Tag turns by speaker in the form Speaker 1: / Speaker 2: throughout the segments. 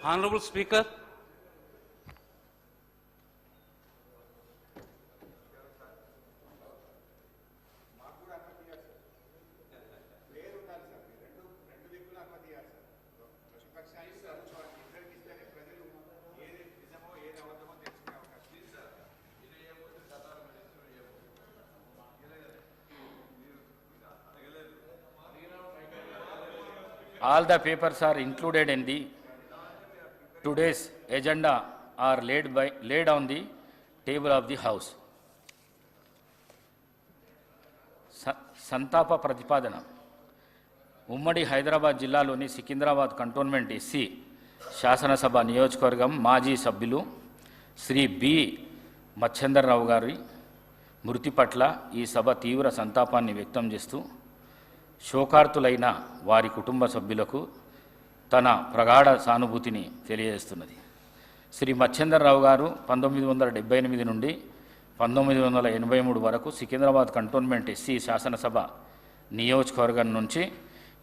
Speaker 1: Honorable Speaker,
Speaker 2: all the papers are included in the today's agenda are laid on the table of the House. సంతాప ప్రతిపాదన. ఉమ్మడి హైదరాబాద్ జిల్లాలోని Secunderabad cantonment SC శాసనసభ నియోజకవర్గం మాజీ సభ్యులు శ్రీ బి మచ్చేందర్రావు గారి మృతి పట్ల ఈ సభ తీవ్ర సంతాపాన్ని వ్యక్తం చేస్తూ శోకార్తులైన వారి కుటుంబ సభ్యులకు తన ప్రగాఢ సానుభూతిని తెలియజేస్తున్నది. శ్రీ మచ్చేందర్రావు గారు 1978 నుండి 1983 వరకు సికింద్రాబాద్ కంటోన్మెంట్ ఎస్సీ శాసనసభ నియోజకవర్గం నుంచి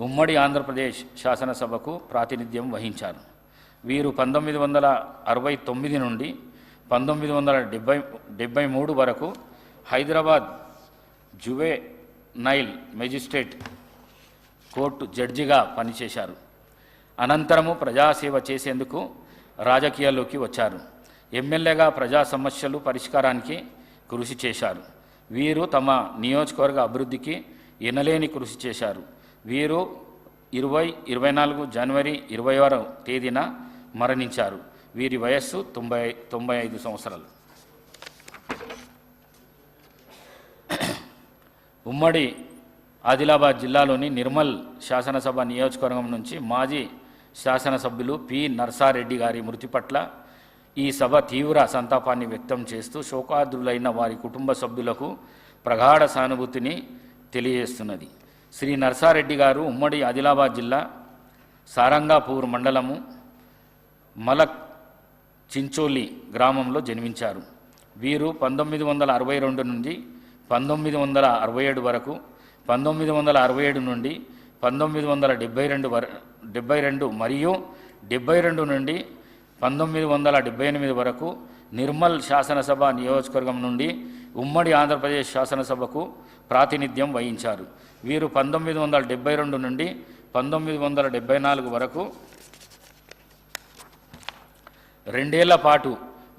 Speaker 2: ఉమ్మడి ఆంధ్రప్రదేశ్ శాసనసభకు ప్రాతినిధ్యం వహించారు. వీరు 1969 నుండి 1973 వరకు హైదరాబాద్ జువెనైల్ మెజిస్ట్రేట్ కోర్టు జడ్జిగా పనిచేశారు. అనంతరము ప్రజాసేవ చేసేందుకు రాజకీయాల్లోకి వచ్చారు. ఎమ్మెల్యేగా ప్రజా సమస్యలు పరిష్కారానికి కృషి చేశారు. వీరు తమ నియోజకవర్గ అభివృద్ధికి ఎనలేని కృషి చేశారు. వీరు 24 జనవరి 20వ తేదీన మరణించారు. వీరి వయస్సు 95 సంవత్సరాలు. ఉమ్మడి ఆదిలాబాద్ జిల్లాలోని నిర్మల్ శాసనసభ నియోజకవర్గం నుంచి మాజీ శాసనసభ్యులు పి నర్సారెడ్డి గారి మృతి పట్ల ఈ సభ తీవ్ర సంతాపాన్ని వ్యక్తం చేస్తూ శోకార్దులైన వారి కుటుంబ సభ్యులకు ప్రగాఢ సానుభూతిని తెలియజేస్తున్నది. శ్రీ నర్సారెడ్డి గారు ఉమ్మడి ఆదిలాబాద్ జిల్లా సారంగాపూర్ మండలము మలక్ చించోలి గ్రామంలో జన్మించారు. వీరు 1962 నుండి 1967 వరకు, 1967 నుండి 1972 మరియు 72 నుండి 1978 వరకు నిర్మల్ శాసనసభ నియోజకవర్గం నుండి ఉమ్మడి ఆంధ్రప్రదేశ్ శాసనసభకు ప్రాతినిధ్యం వహించారు. వీరు 1972 నుండి 1974 వరకు 2 ఏళ్ల పాటు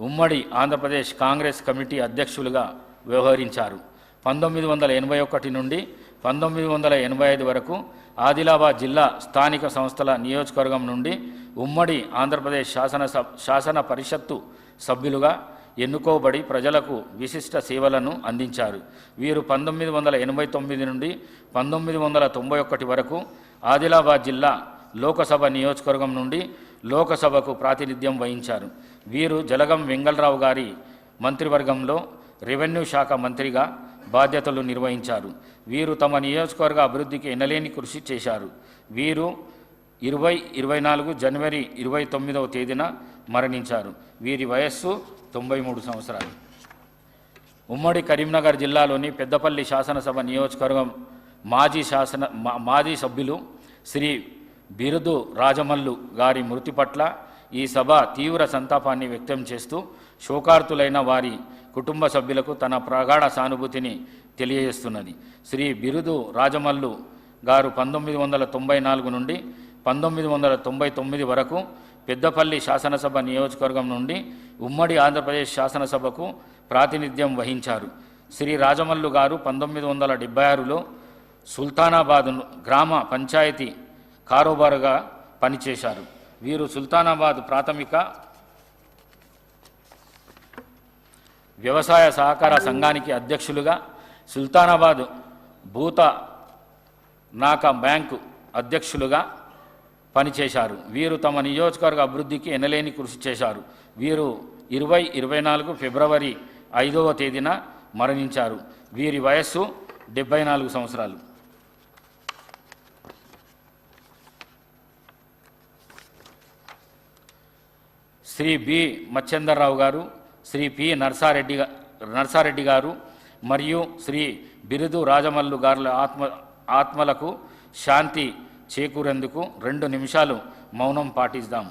Speaker 2: ఉమ్మడి ఆంధ్రప్రదేశ్ కాంగ్రెస్ కమిటీ అధ్యక్షులుగా వ్యవహరించారు. 1981 నుండి 1985 వరకు ఆదిలాబాద్ జిల్లా స్థానిక సంస్థల నియోజకవర్గం నుండి ఉమ్మడి ఆంధ్రప్రదేశ్ శాసన పరిషత్తు సభ్యులుగా ఎన్నుకోబడి ప్రజలకు విశిష్ట సేవలను అందించారు. వీరు 1989 నుండి 1991 వరకు ఆదిలాబాద్ జిల్లా లోకసభ నియోజకవర్గం నుండి లోకసభకు ప్రాతినిధ్యం వహించారు. వీరు జలగం వెంగళరావు గారి మంత్రివర్గంలో రెవెన్యూ శాఖ మంత్రిగా బాధ్యతలు నిర్వహించారు. వీరు తమ నియోజకవర్గ అభివృద్ధికి ఎనలేని కృషి చేశారు. వీరు 24 జనవరి 29వ తేదీన మరణించారు. వీరి వయస్సు 93 సంవత్సరాలు. ఉమ్మడి కరీంనగర్ జిల్లాలోని పెద్దపల్లి శాసనసభ నియోజకవర్గం మాజీ సభ్యులు శ్రీ బిరుదు రాజమల్లు గారి మృతి పట్ల ఈ సభ తీవ్ర సంతాపాన్ని వ్యక్తం చేస్తూ శోకార్తులైన వారి కుటుంబ సభ్యులకు తన ప్రగాఢ సానుభూతిని తెలియజేస్తున్నది. శ్రీ బిరుదు రాజమల్లు గారు 1994 నుండి 1999 వరకు పెద్దపల్లి శాసనసభ నియోజకవర్గం నుండి ఉమ్మడి ఆంధ్రప్రదేశ్ శాసనసభకు ప్రాతినిధ్యం వహించారు. శ్రీ రాజమల్లు గారు 1976లో సుల్తానాబాద్ గ్రామ పంచాయతీ కారోబారుగా పనిచేశారు. వీరు సుల్తానాబాద్ ప్రాథమిక వ్యవసాయ సహకార సంఘానికి అధ్యక్షులుగా, సుల్తానాబాద్ భూత నాకా బ్యాంకు అధ్యక్షులుగా పనిచేశారు. వీరు తమ నియోజకవర్గ అభివృద్ధికి ఎనలేని కృషి చేశారు. వీరు 2024 ఫిబ్రవరి 5వ తేదీన మరణించారు. వీరి వయస్సు 74 సంవత్సరాలు. శ్రీ బి మచ్చేందర్రావు గారు, శ్రీ పి నర్సారెడ్డి గారు మరియు శ్రీ బిరుదు రాజమల్లు గారుల ఆత్మలకు శాంతి చేకూరేందుకు 2 నిమిషాలు మౌనం పాటిద్దాం.